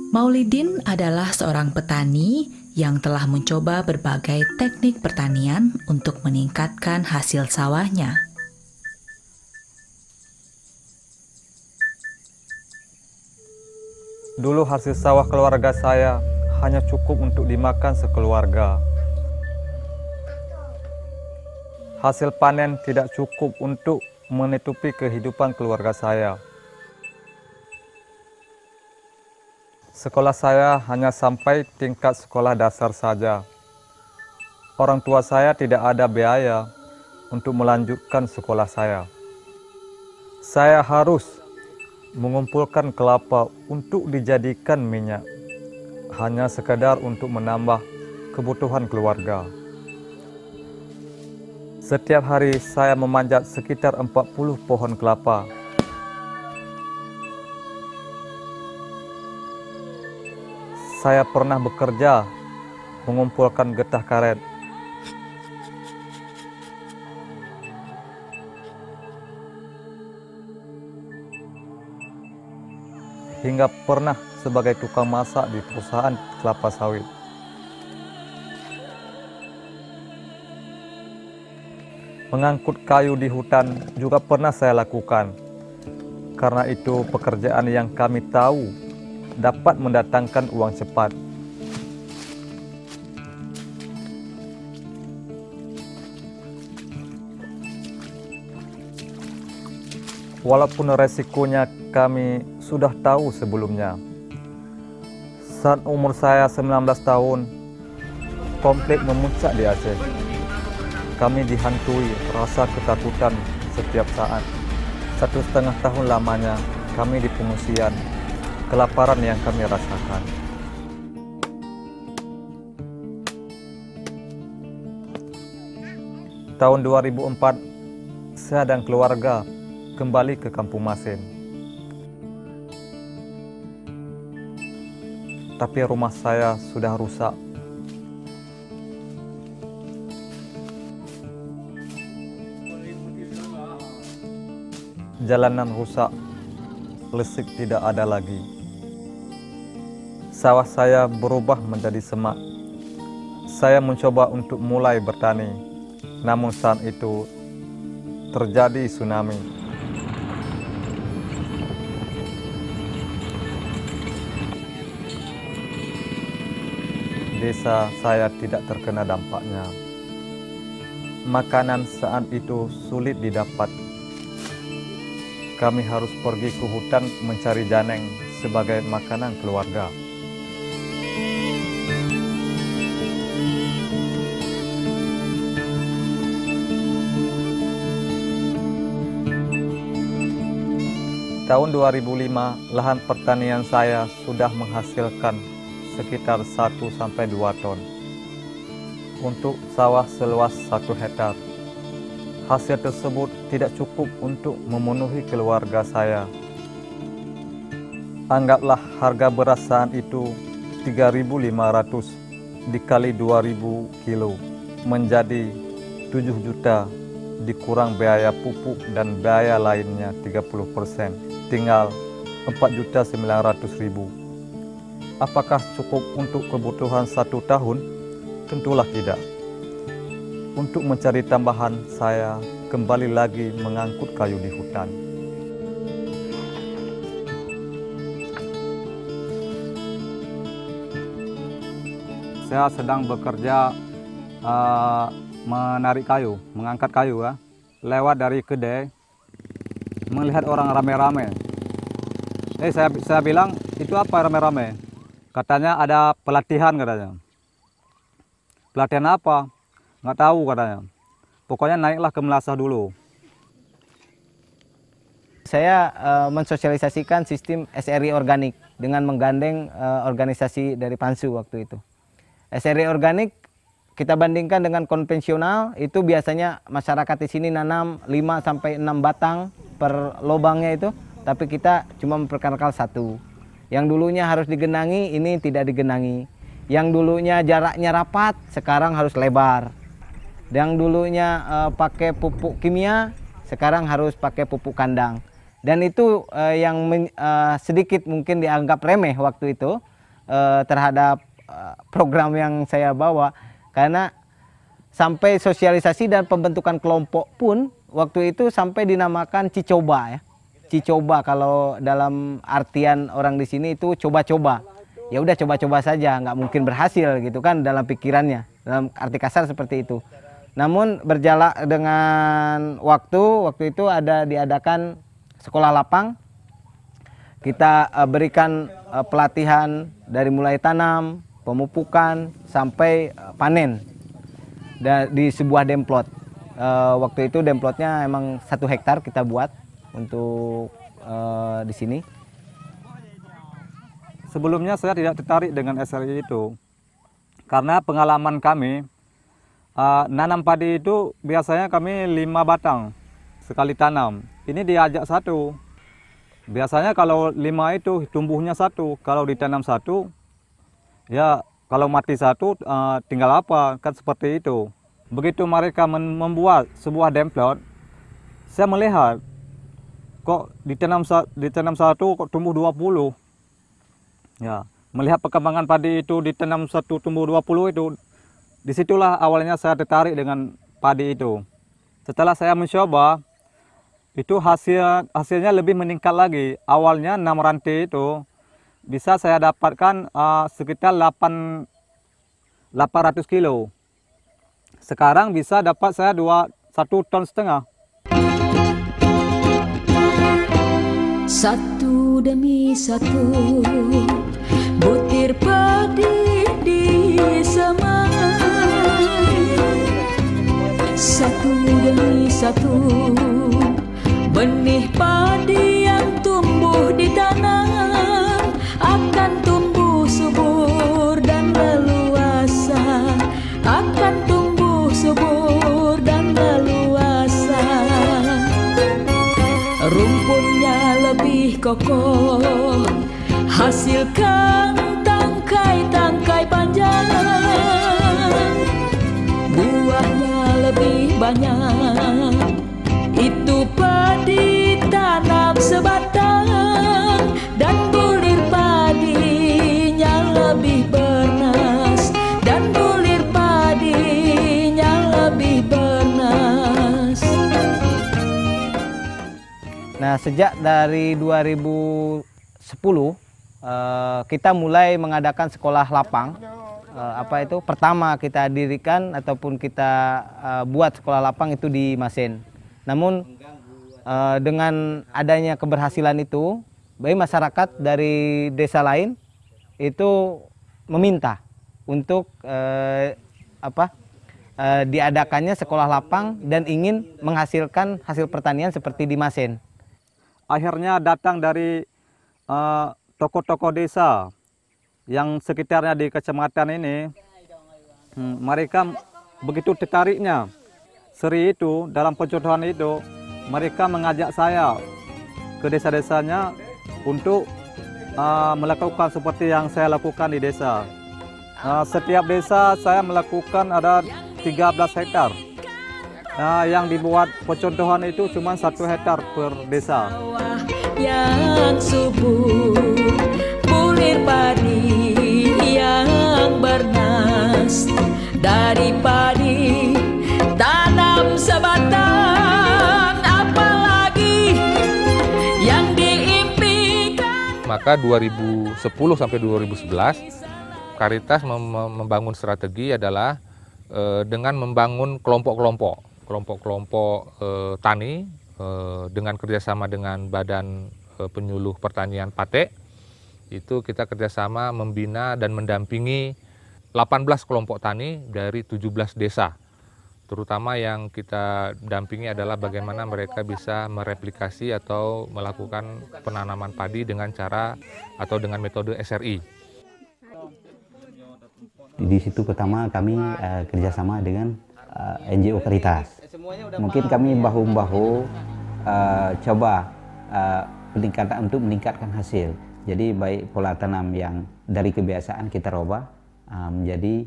Maulidin adalah seorang petani yang telah mencoba berbagai teknik pertanian untuk meningkatkan hasil sawahnya. Dulu hasil sawah keluarga saya hanya cukup untuk dimakan sekeluarga. Hasil panen tidak cukup untuk menutupi kehidupan keluarga saya. Sekolah saya hanya sampai tingkat sekolah dasar saja. Orang tua saya tidak ada biaya untuk melanjutkan sekolah saya. Saya harus mengumpulkan kelapa untuk dijadikan minyak, hanya sekedar untuk menambah kebutuhan keluarga. Setiap hari saya memanjat sekitar 40 pohon kelapa. Saya pernah bekerja mengumpulkan getah karet. Hingga pernah sebagai tukang masak di perusahaan kelapa sawit. Mengangkut kayu di hutan juga pernah saya lakukan. Karena itu pekerjaan yang kami tahu dapat mendatangkan uang cepat. Walaupun resikonya kami sudah tahu sebelumnya. Saat umur saya 19 tahun, konflik memuncak di Aceh. Kami dihantui rasa ketakutan setiap saat. 1,5 tahun lamanya kami di pengungsian. Kelaparan yang kami rasakan. Tahun 2004, saya dan keluarga kembali ke Kampung Masin. Tapi rumah saya sudah rusak. Jalanan rusak, listrik tidak ada lagi. Sawah saya berubah menjadi semak. Saya mencoba untuk mulai bertani, namun saat itu terjadi tsunami. Desa saya tidak terkena dampaknya. Makanan saat itu sulit didapat. Kami harus pergi ke hutan mencari janeng sebagai makanan keluarga. Tahun 2005, lahan pertanian saya sudah menghasilkan sekitar 1-2 ton untuk sawah seluas 1 hektar. Hasil tersebut tidak cukup untuk memenuhi keluarga saya. Anggaplah harga beras saat itu 3.500 dikali 2.000 kilo menjadi 7 juta dikurang biaya pupuk dan biaya lainnya 30%. Tinggal 4.900.000. Apakah cukup untuk kebutuhan 1 tahun? Tentulah tidak. Untuk mencari tambahan, saya kembali lagi mengangkut kayu di hutan. Saya sedang bekerja menarik kayu, mengangkat kayu ya. Lewat dari kedai, melihat orang rame-rame. Saya bilang, itu apa rame-rame? Katanya ada pelatihan katanya. Pelatihan apa? Nggak tahu katanya. Pokoknya naiklah ke Melasah dulu. Saya mensosialisasikan sistem SRI organik dengan menggandeng organisasi dari Pansu waktu itu. SRI organik kita bandingkan dengan konvensional, itu biasanya masyarakat di sini nanam 5-6 batang per lubangnya itu, tapi kita cuma memperkenalkan 1. Yang dulunya harus digenangi, ini tidak digenangi. Yang dulunya jaraknya rapat, sekarang harus lebar. Yang dulunya pakai pupuk kimia, sekarang harus pakai pupuk kandang. Dan itu yang sedikit mungkin dianggap remeh waktu itu terhadap program yang saya bawa. Karena sampai sosialisasi dan pembentukan kelompok pun waktu itu sampai dinamakan Cicoba ya. Cicoba kalau dalam artian orang di sini itu coba-coba. Ya udah coba-coba saja, nggak mungkin berhasil gitu kan dalam pikirannya. Dalam arti kasar seperti itu. Namun berjalan dengan waktu itu diadakan sekolah lapang, kita berikan pelatihan dari mulai tanam, pemupukan, sampai panen di sebuah demplot. Waktu itu demplotnya emang 1 hektar kita buat untuk di sini. Sebelumnya saya tidak tertarik dengan SRI itu, karena pengalaman kami, nanam padi itu biasanya kami 5 batang sekali tanam. Ini diajak 1. Biasanya kalau 5 itu tumbuhnya 1. Kalau ditanam 1, ya kalau mati 1 tinggal apa? Kan seperti itu. Begitu mereka membuat sebuah demplot, saya melihat kok ditanam 1 kok tumbuh 20. Ya, melihat perkembangan padi itu ditanam 1 tumbuh 20 itu, disitulah awalnya saya tertarik dengan padi itu. Setelah saya mencoba, itu hasilnya lebih meningkat lagi. Awalnya 6 rantai itu bisa saya dapatkan sekitar 800 kilo. Sekarang bisa dapat saya 1,5 ton. Satu demi satu butir padi disemai, satu demi satu benih padi yang tumbuh di tanah akan tumbuh subur dan leluasa, akan tumbuh subur dan leluasa. Rumputnya lebih kokoh, hasilkan tangkai-tangkai panjang, buahnya lebih banyak. Itu padi tanam sebatang dan bulir padinya lebih bernas, dan bulir padinya lebih bernas. Nah, sejak dari 2010 kita mulai mengadakan sekolah lapang. Pertama kita dirikan ataupun kita buat sekolah lapang itu di Masen. Namun dengan adanya keberhasilan itu, bagi masyarakat dari desa lain itu meminta untuk diadakannya sekolah lapang dan ingin menghasilkan hasil pertanian seperti di Masen. Akhirnya datang dari tokoh-tokoh desa yang sekitarnya di kecamatan ini. Mereka begitu tertariknya seri itu, dalam percontohan itu, mereka mengajak saya ke desa-desanya untuk melakukan seperti yang saya lakukan di desa. Setiap desa saya melakukan ada 13 hektar. Yang dibuat percontohan itu cuma 1 hektar per desa. Yang subur, bulir padi yang bernas, dari padi tanam sebatang, apalagi yang diimpikan. Maka 2010 sampai 2011 Caritas membangun strategi adalah dengan membangun kelompok-kelompok tani dengan kerjasama dengan Badan Penyuluh Pertanian Pate. Itu kita kerjasama membina dan mendampingi 18 kelompok tani dari 17 desa Terutama yang kita dampingi adalah bagaimana mereka bisa mereplikasi atau melakukan penanaman padi dengan cara atau dengan metode SRI. Di situ pertama kami kerjasama dengan NGO Caritas. Mungkin kami bahu-membahu coba peningkatan untuk meningkatkan hasil. Jadi baik pola tanam yang dari kebiasaan kita rubah menjadi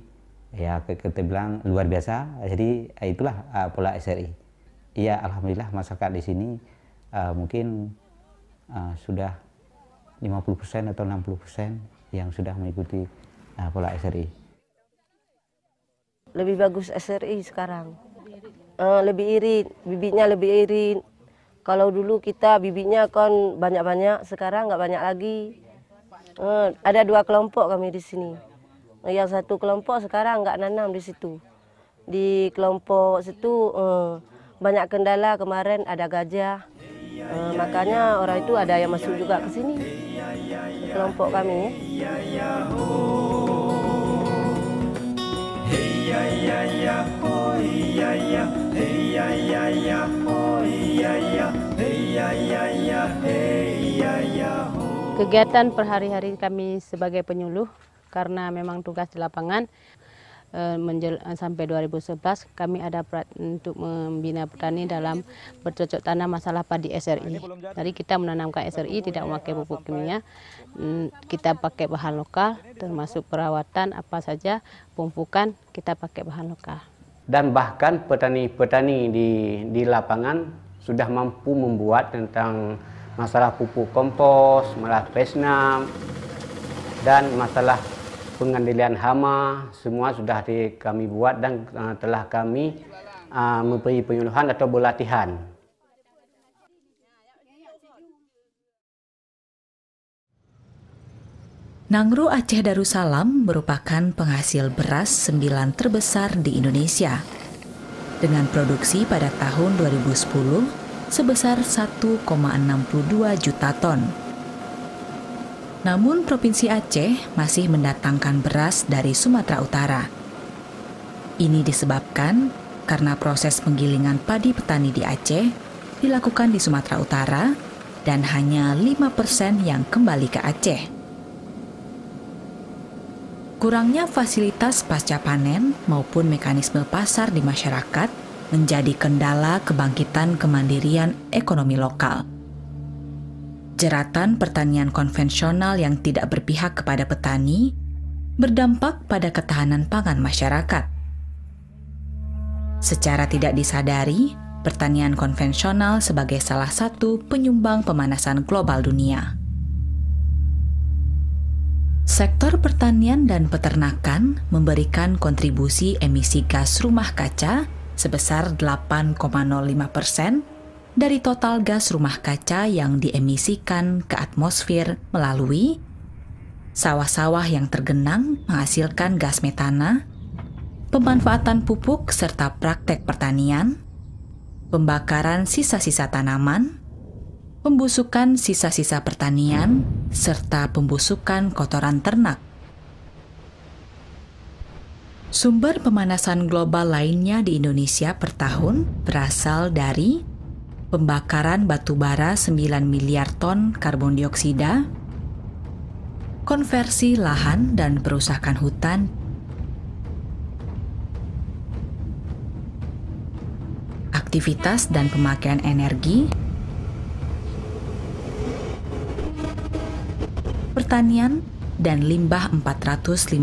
ya kita bilang luar biasa, jadi itulah pola SRI. Iya, alhamdulillah masyarakat di sini mungkin sudah 50% atau 60% yang sudah mengikuti pola SRI. Lebih bagus SRI sekarang, lebih irit, bibitnya lebih irit. Kalau dulu kita bibitnya kan banyak-banyak, sekarang nggak banyak lagi. Ada 2 kelompok kami di sini. Yang satu kelompok sekarang nggak nanam di situ. Di kelompok situ banyak kendala, kemarin ada gajah. Makanya orang itu ada yang masuk juga ke sini. Di kelompok kami ya. Kegiatan per hari-hari kami sebagai penyuluh, karena memang tugas di lapangan sampai 2011 kami ada untuk membina petani dalam bercocok tanam masalah padi SRI. Jadi kita menanamkan SRI tidak memakai pupuk kimia, kita pakai bahan lokal termasuk perawatan apa saja, pemupukan kita pakai bahan lokal. Dan bahkan petani-petani di lapangan sudah mampu membuat tentang masalah pupuk kompos, masalah pesnam, dan masalah pengendalian hama, semua sudah kami buat dan telah kami memberi penyuluhan atau pelatihan. Nangro Aceh Darussalam merupakan penghasil beras 9 terbesar di Indonesia, dengan produksi pada tahun 2010 sebesar 1,62 juta ton. Namun Provinsi Aceh masih mendatangkan beras dari Sumatera Utara. Ini disebabkan karena proses penggilingan padi petani di Aceh dilakukan di Sumatera Utara dan hanya 5% yang kembali ke Aceh. Kurangnya fasilitas pasca panen maupun mekanisme pasar di masyarakat menjadi kendala kebangkitan kemandirian ekonomi lokal. Jeratan pertanian konvensional yang tidak berpihak kepada petani berdampak pada ketahanan pangan masyarakat. Secara tidak disadari, pertanian konvensional sebagai salah satu penyumbang pemanasan global dunia. Sektor pertanian dan peternakan memberikan kontribusi emisi gas rumah kaca sebesar 8,05% dari total gas rumah kaca yang diemisikan ke atmosfer melalui sawah-sawah yang tergenang menghasilkan gas metana, pemanfaatan pupuk serta praktek pertanian, pembakaran sisa-sisa tanaman, pembusukan sisa-sisa pertanian, serta pembusukan kotoran ternak. Sumber pemanasan global lainnya di Indonesia per tahun berasal dari pembakaran batu bara 9 miliar ton karbon dioksida, konversi lahan dan perusakan hutan, aktivitas dan pemakaian energi, pertanian, dan limbah 451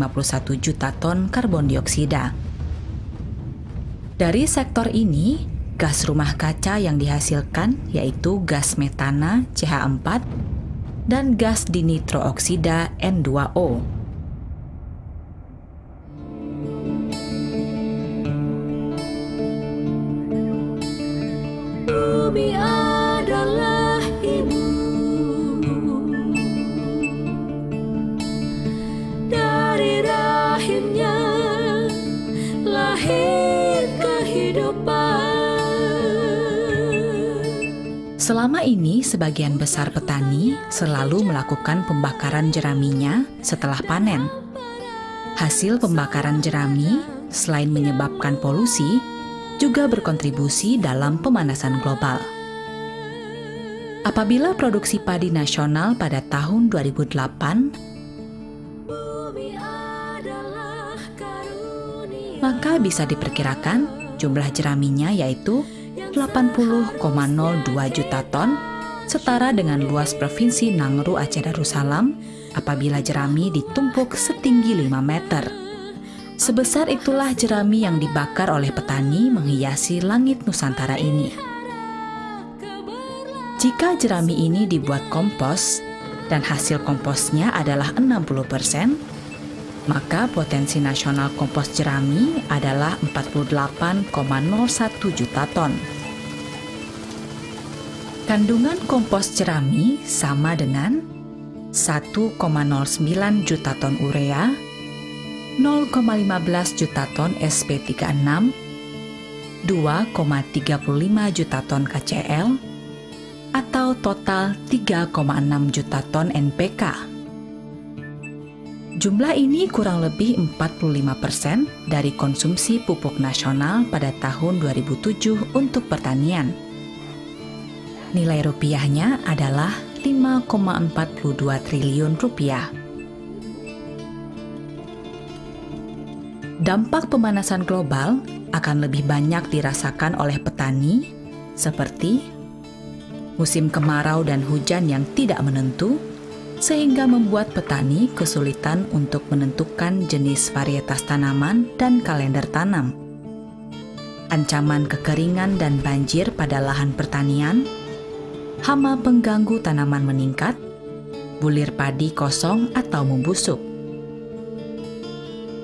juta ton karbon dioksida. Dari sektor ini, gas rumah kaca yang dihasilkan yaitu gas metana CH4 dan gas dinitrooksida N2O. Bumi adalah ibu, dari rahimnya lahir kehidupan. Selama ini, sebagian besar petani selalu melakukan pembakaran jeraminya setelah panen. Hasil pembakaran jerami, selain menyebabkan polusi, juga berkontribusi dalam pemanasan global. Apabila produksi padi nasional pada tahun 2008, maka bisa diperkirakan jumlah jeraminya yaitu 80,02 juta ton, setara dengan luas Provinsi Nangru Aceh Darussalam apabila jerami ditumpuk setinggi 5 meter. Sebesar itulah jerami yang dibakar oleh petani menghiasi langit Nusantara ini. Jika jerami ini dibuat kompos dan hasil komposnya adalah 60%, maka potensi nasional kompos jerami adalah 48,01 juta ton. Kandungan kompos jerami sama dengan 1,09 juta ton urea, 0,15 juta ton SP36, 2,35 juta ton KCl, atau total 3,6 juta ton NPK. Jumlah ini kurang lebih 45% dari konsumsi pupuk nasional pada tahun 2007 untuk pertanian. Nilai rupiahnya adalah 5,42 triliun rupiah. Dampak pemanasan global akan lebih banyak dirasakan oleh petani, seperti musim kemarau dan hujan yang tidak menentu, sehingga membuat petani kesulitan untuk menentukan jenis varietas tanaman dan kalender tanam. Ancaman kekeringan dan banjir pada lahan pertanian, hama pengganggu tanaman meningkat, bulir padi kosong atau membusuk.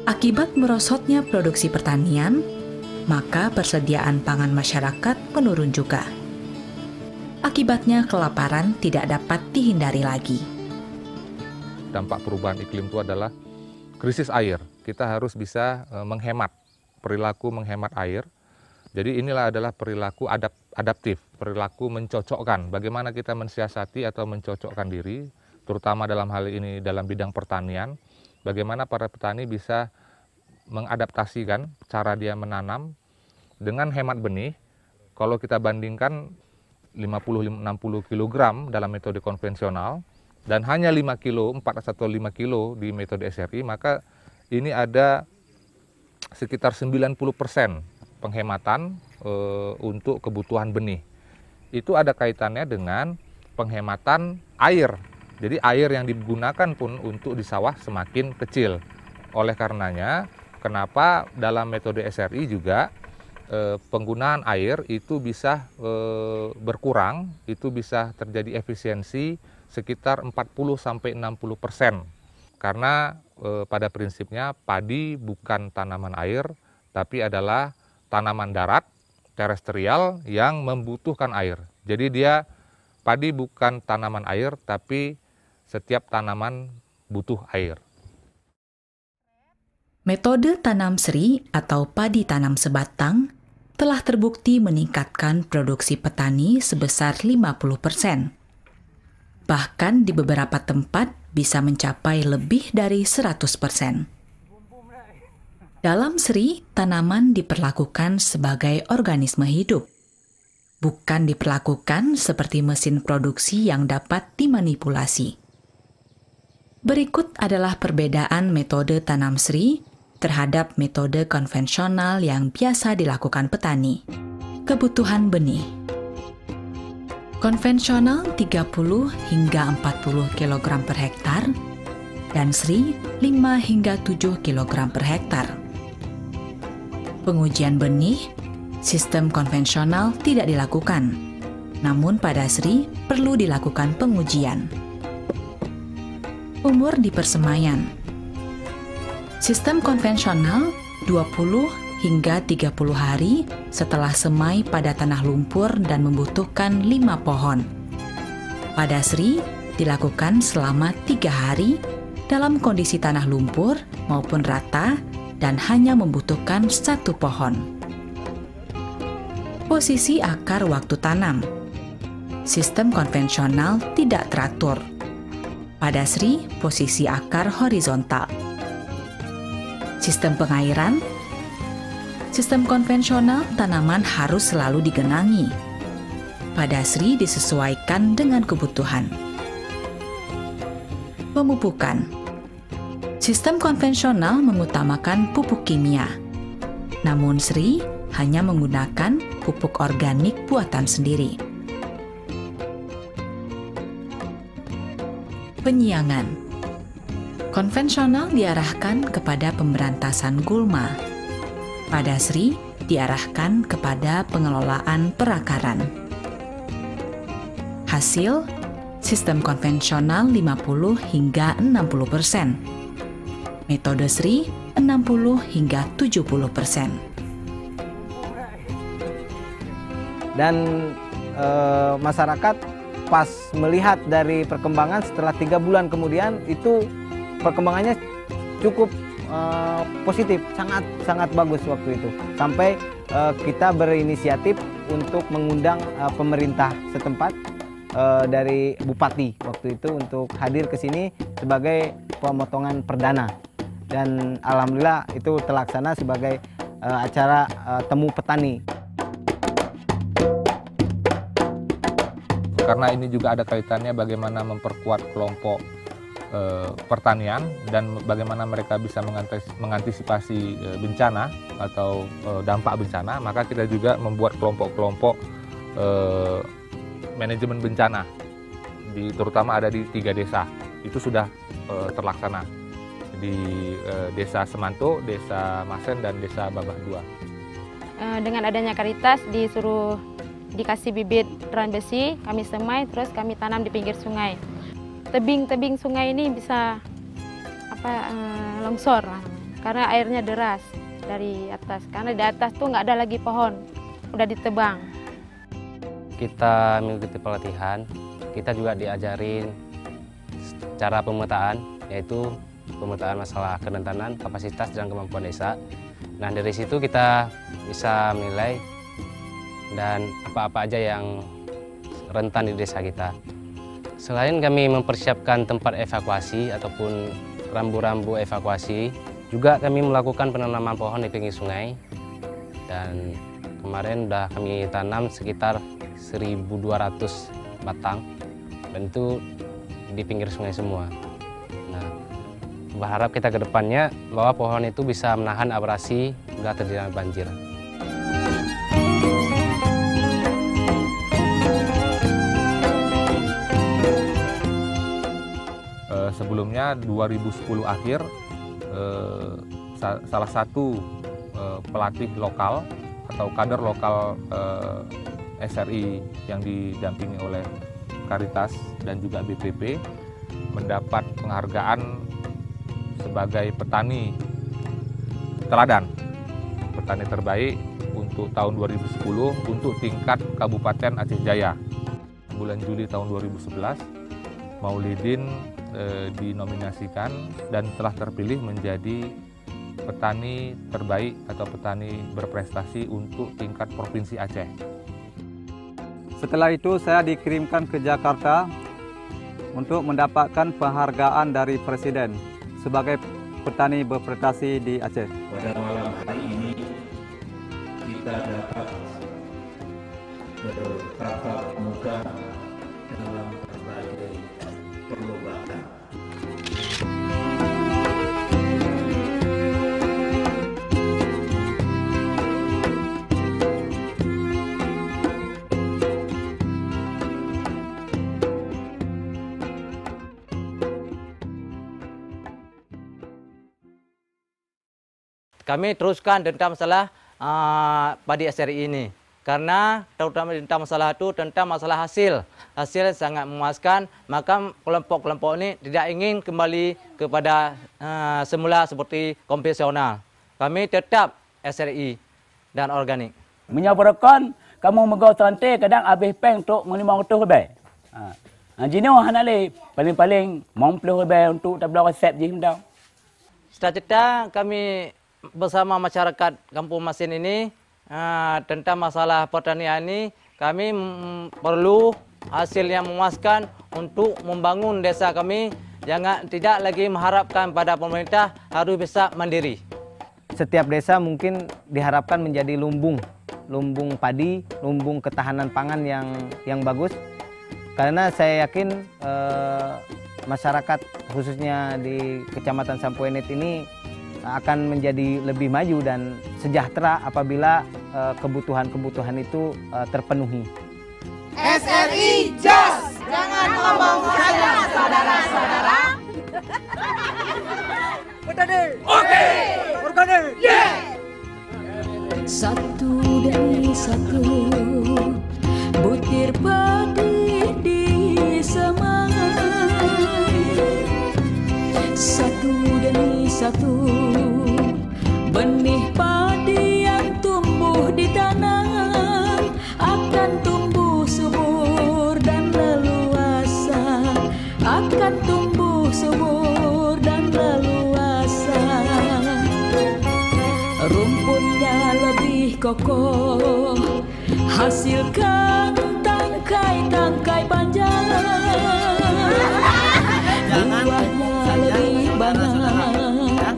Akibat merosotnya produksi pertanian, maka persediaan pangan masyarakat menurun juga. Akibatnya kelaparan tidak dapat dihindari lagi. Dampak perubahan iklim itu adalah krisis air. Kita harus bisa menghemat, perilaku menghemat air. Jadi inilah adalah perilaku adaptif, perilaku mencocokkan. Bagaimana kita mensiasati atau mencocokkan diri, terutama dalam hal ini dalam bidang pertanian, bagaimana para petani bisa mengadaptasikan cara dia menanam dengan hemat benih. Kalau kita bandingkan 50-60 kg dalam metode konvensional dan hanya 5 kilo, 4 atau 5 kilo di metode SRI, maka ini ada sekitar 90% penghematan untuk kebutuhan benih. Itu ada kaitannya dengan penghematan air. Jadi air yang digunakan pun untuk di sawah semakin kecil. Oleh karenanya, kenapa dalam metode SRI juga penggunaan air itu bisa berkurang, itu bisa terjadi efisiensi sekitar 40-60%. Karena pada prinsipnya padi bukan tanaman air, tapi adalah tanaman darat, terestrial yang membutuhkan air. Jadi padi bukan tanaman air, tapi setiap tanaman butuh air. Metode tanam seri atau padi tanam sebatang telah terbukti meningkatkan produksi petani sebesar 50%. Bahkan di beberapa tempat bisa mencapai lebih dari 100%. Dalam seri, tanaman diperlakukan sebagai organisme hidup, bukan diperlakukan seperti mesin produksi yang dapat dimanipulasi. Berikut adalah perbedaan metode tanam seri terhadap metode konvensional yang biasa dilakukan petani. Kebutuhan benih. Konvensional 30 hingga 40 kg per hektar dan seri 5 hingga 7 kg per hektar. Pengujian benih, sistem konvensional tidak dilakukan, namun pada seri perlu dilakukan pengujian. Umur di persemayan. Sistem konvensional 20 hingga 30 hari setelah semai pada tanah lumpur dan membutuhkan 5 pohon. Pada seri dilakukan selama 3 hari dalam kondisi tanah lumpur maupun rata dan hanya membutuhkan 1 pohon. Posisi akar waktu tanam. Sistem konvensional tidak teratur. Pada seri, posisi akar horizontal. Sistem pengairan. Sistem konvensional tanaman harus selalu digenangi. Pada Sri disesuaikan dengan kebutuhan. Pemupukan. Sistem konvensional mengutamakan pupuk kimia. Namun Sri hanya menggunakan pupuk organik buatan sendiri. Penyiangan. Konvensional diarahkan kepada pemberantasan gulma. Pada Sri diarahkan kepada pengelolaan perakaran. Hasil, sistem konvensional 50 hingga 60%. Metode Sri 60 hingga 70%. Dan masyarakat pas melihat dari perkembangan setelah 3 bulan kemudian itu perkembangannya cukup positif, sangat bagus waktu itu. Sampai kita berinisiatif untuk mengundang pemerintah setempat dari bupati waktu itu untuk hadir ke sini sebagai pemotongan perdana. Dan alhamdulillah itu terlaksana sebagai acara temu petani. Karena ini juga ada kaitannya bagaimana memperkuat kelompok pertanian dan bagaimana mereka bisa mengantisipasi bencana atau dampak bencana, maka kita juga membuat kelompok-kelompok manajemen bencana, terutama ada di 3 desa. Itu sudah terlaksana di Desa Semanto, Desa Masen, dan Desa Babah II. Dengan adanya Karitas dikasih bibit teran besi, kami semai, terus kami tanam di pinggir sungai. Tebing-tebing sungai ini bisa longsor karena airnya deras dari atas. Karena di atas tuh nggak ada lagi pohon, udah ditebang. Kita mengikuti pelatihan, kita juga diajarin cara pemetaan, yaitu pemetaan masalah kerentanan, kapasitas, dan kemampuan desa. Nah, dari situ kita bisa menilai dan apa-apa aja yang rentan di desa kita. Selain kami mempersiapkan tempat evakuasi ataupun rambu-rambu evakuasi, juga kami melakukan penanaman pohon di pinggir sungai. Dan kemarin sudah kami tanam sekitar 1.200 batang, dan itu di pinggir sungai semua. Nah, berharap kita ke depannya bahwa pohon itu bisa menahan abrasi bila terjadi banjir. Sebelumnya 2010 akhir salah satu pelatih lokal atau kader lokal SRI yang didampingi oleh Karitas dan juga BPP mendapat penghargaan sebagai petani teladan, petani terbaik untuk tahun 2010 untuk tingkat Kabupaten Aceh Jaya. Bulan Juli tahun 2011, Maulidin dinominasikan dan telah terpilih menjadi petani terbaik atau petani berprestasi untuk tingkat Provinsi Aceh. Setelah itu saya dikirimkan ke Jakarta untuk mendapatkan penghargaan dari Presiden sebagai petani berprestasi di Aceh. Pada malam hari ini kita dapat bertatap muka dalam berbagai perlombaan. Kami teruskan tentang masalah padi SRI ini. Karena terutama tentang masalah itu, tentang masalah hasil. Hasil sangat memuaskan, maka kelompok-kelompok ini tidak ingin kembali kepada semula seperti konvensional. Kami tetap SRI dan organik. Menyabarakan, kamu megau santai kadang habis peng untuk 500 lebih. Jenuh anak le, paling-paling 50 lebih untuk tabla resep je dah. Cita-cita kami bersama masyarakat Kampung Masin ini tentang masalah pertanian ini, kami perlu hasil yang memuaskan untuk membangun desa kami, tidak lagi mengharapkan pada pemerintah, harus bisa mandiri. setiap desa mungkin diharapkan menjadi lumbung padi, lumbung ketahanan pangan yang bagus. Karena saya yakin masyarakat khususnya di Kecamatan Sampuenet ini akan menjadi lebih maju dan sejahtera apabila kebutuhan-kebutuhan itu terpenuhi. SRI Jos! Jangan ngomong saja, saudara-saudara. Petani! Oke! Organik! Yeah! Satu demi satu butir padi disemai, satu demi satu benih padi yang tumbuh di tanah akan tumbuh subur dan leluasa, akan tumbuh subur dan leluasa. Rumputnya lebih kokoh, hasilkan tangkai-tangkai panjang. Buahnya lebih banyak,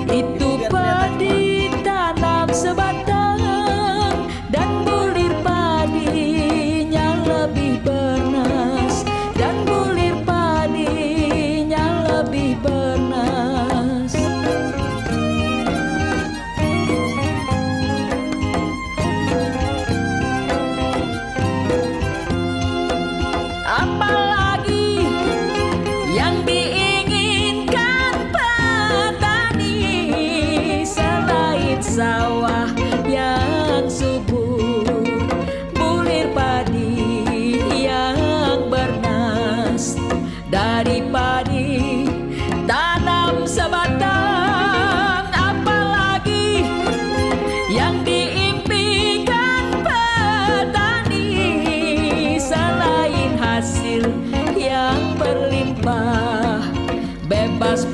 itu padi tanam sebatang, dan bulir padinya lebih bernas, dan bulir padinya lebih bernas. Apalagi yang diinginkan petani selain sawah yang subur, bulir padi yang bernas, dari padi tanam sebatang. Apalagi yang diimpikan petani selain hasil yang berlimpah, bebas